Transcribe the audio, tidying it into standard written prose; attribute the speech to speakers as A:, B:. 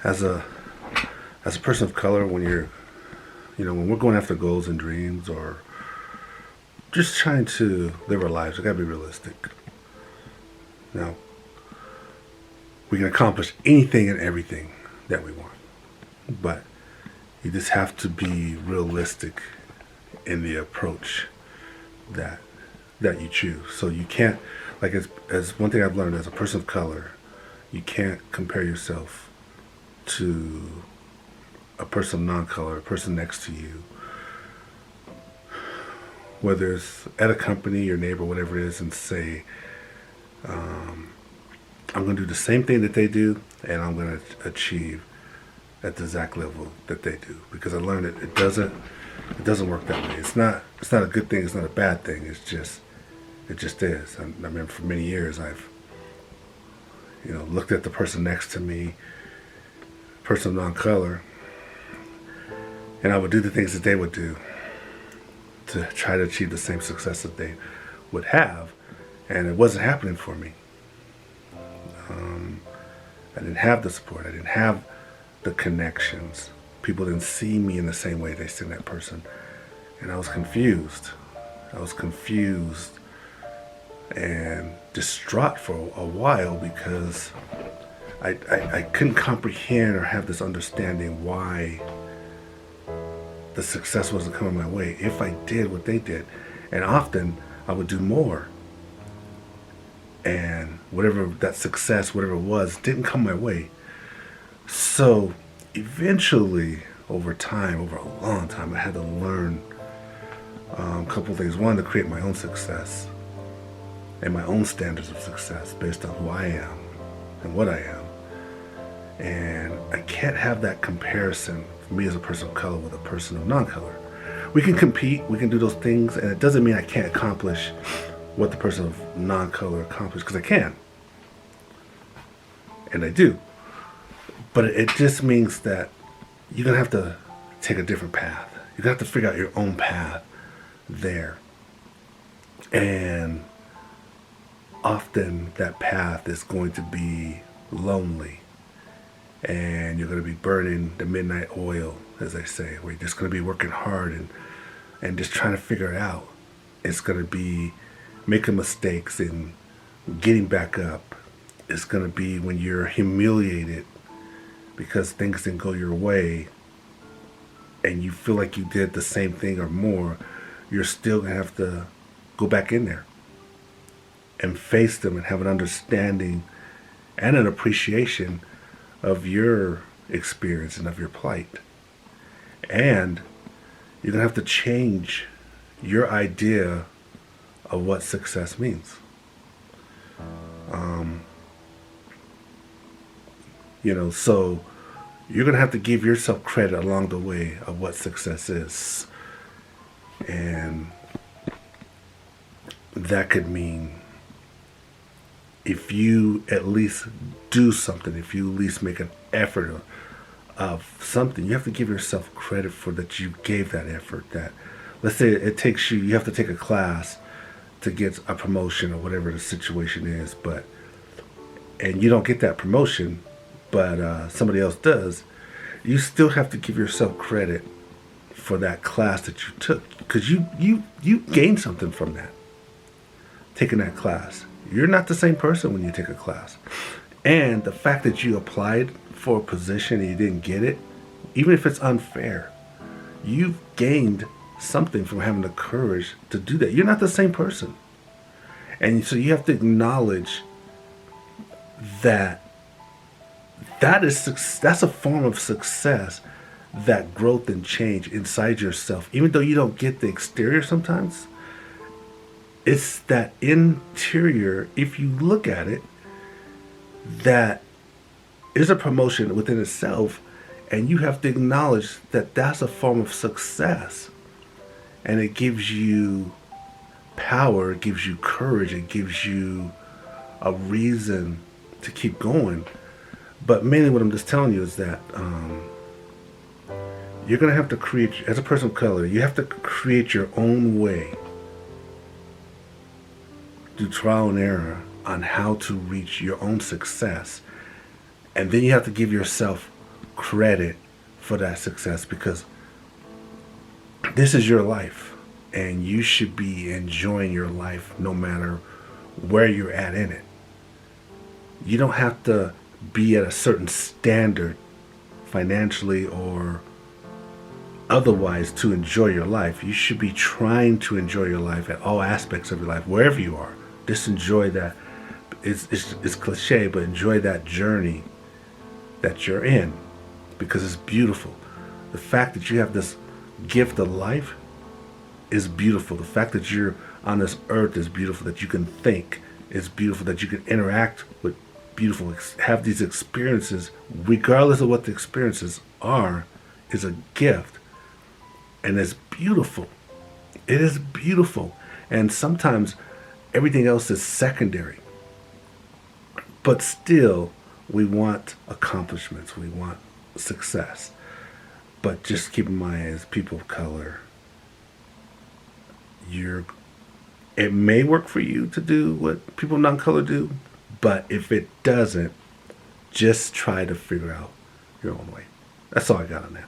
A: as a person of color, when when we're going after goals and dreams, or just trying to live our lives, we gotta be realistic. Now, we can accomplish anything and everything that we want, but you just have to be realistic in the approach that you choose. So you can't, like, as one thing I've learned as a person of color, you can't compare yourself to a person of non-color, a person next to you, whether it's at a company, your neighbor, whatever it is, and say, I'm going to do the same thing that they do, and I'm going to achieve at the exact level that they do. Because I learned it doesn't work that way. It's not a good thing. It's not a bad thing. It just is. I mean, for many years, I've looked at the person next to me, person of non-color, and I would do the things that they would do to try to achieve the same success that they would have, and it wasn't happening for me. I didn't have the support. I didn't have the connections. People didn't see me in the same way they see that person, and I was confused. I was confused and distraught for a while because I couldn't comprehend or have this understanding why the success wasn't coming my way if I did what they did. And often I would do more. And whatever that success, whatever it was, didn't come my way. So eventually, over time, over a long time, I had to learn a couple of things. One, to create my own success and my own standards of success based on who I am and what I am. And I can't have that comparison for me as a person of color with a person of non-color. We can compete, we can do those things, and it doesn't mean I can't accomplish what the person of non-color accomplished, because I can. And I do. But it just means that you're going to have to take a different path. You're going to have to figure out your own path there. And often that path is going to be lonely. And you're going to be burning the midnight oil, as they say, where you're just going to be working hard and just trying to figure it out. It's going to be making mistakes and getting back up. It's going to be when you're humiliated because things didn't go your way and you feel like you did the same thing or more, you're still going to have to go back in there and face them and have an understanding and an appreciation of your experience and of your plight. And you're going to have to change your idea of what success means. So you're going to have to give yourself credit along the way of what success is. And that could mean if you at least do something, if you at least make an effort of something, you have to give yourself credit for that you gave that effort. That, let's say it takes you have to take a class to get a promotion or whatever the situation is, and you don't get that promotion, but somebody else does, you still have to give yourself credit for that class that you took, because you gained something from that, taking that class. You're not the same person when you take a class. And the fact that you applied for a position and you didn't get it, even if it's unfair, you've gained something from having the courage to do that. You're not the same person. And so you have to acknowledge that that's a form of success, that growth and change inside yourself. Even though you don't get the exterior sometimes, it's that interior, if you look at it, that is a promotion within itself, and you have to acknowledge that that's a form of success. And it gives you power, it gives you courage, it gives you a reason to keep going. But mainly what I'm just telling you is that you're going to have to create, as a person of color, you have to create your own way, do trial and error on how to reach your own success. And then you have to give yourself credit for that success, because this is your life and you should be enjoying your life no matter where you're at in it. You don't have to be at a certain standard financially or otherwise to enjoy your life. You should be trying to enjoy your life at all aspects of your life, wherever you are. Just enjoy that. It's cliche, but enjoy that journey that you're in, because it's beautiful. The fact that you have this gift of life is beautiful. The fact that you're on this earth is beautiful. That you can think is beautiful. That you can interact with beautiful, have these experiences, regardless of what the experiences are, is a gift. And it's beautiful. It is beautiful. And sometimes everything else is secondary. But still, we want accomplishments. We want success. But just keep in mind, as people of color, it may work for you to do what people of non-color do, but if it doesn't, just try to figure out your own way. That's all I got on that.